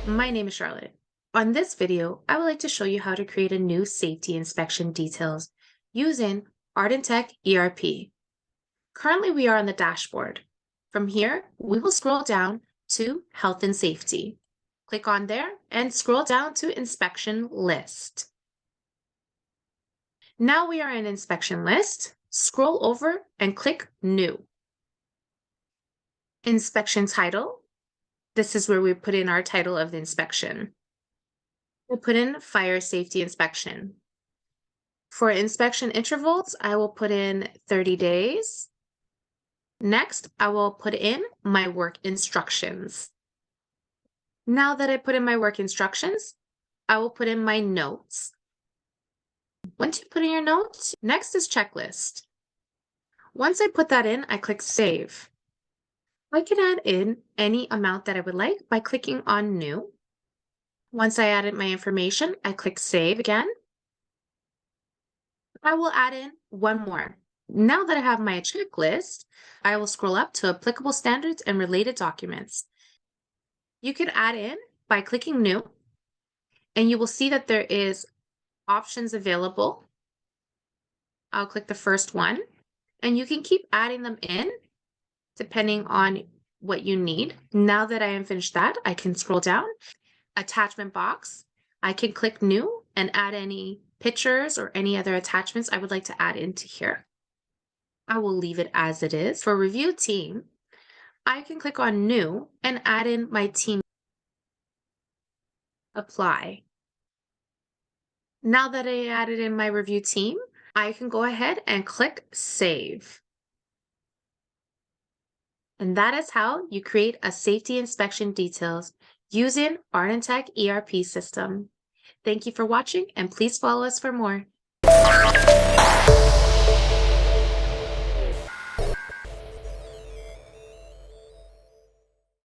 My name is Charlotte. On this video, I would like to show you how to create a new safety inspection details using Artintech ERP. Currently, we are on the dashboard. From here, we will scroll down to Health and Safety. Click on there and scroll down to Inspection List. Now we are in Inspection List. Scroll over and click New. Inspection Title. This is where we put in our title of the inspection. We'll put in Fire Safety Inspection. For inspection intervals, I will put in 30 days. Next, I will put in my work instructions. Now that I put in my work instructions, I will put in my notes. Once you put in your notes, next is checklist. Once I put that in, I click Save. I can add in any amount that I would like by clicking on New. Once I added my information, I click Save again. I will add in one more. Now that I have my checklist, I will scroll up to Applicable Standards and Related Documents. You can add in by clicking New, and you will see that there is options available. I'll click the first one, and you can keep adding them in depending on what you need. Now that I am finished that, I can scroll down. Attachment box. I can click New and add any pictures or any other attachments I would like to add into here. I will leave it as it is. For Review Team, I can click on New and add in my team. Apply. Now that I added in my review team, I can go ahead and click Save. And that is how you create a safety inspection details using Artintech ERP System. Thank you for watching, and please follow us for more.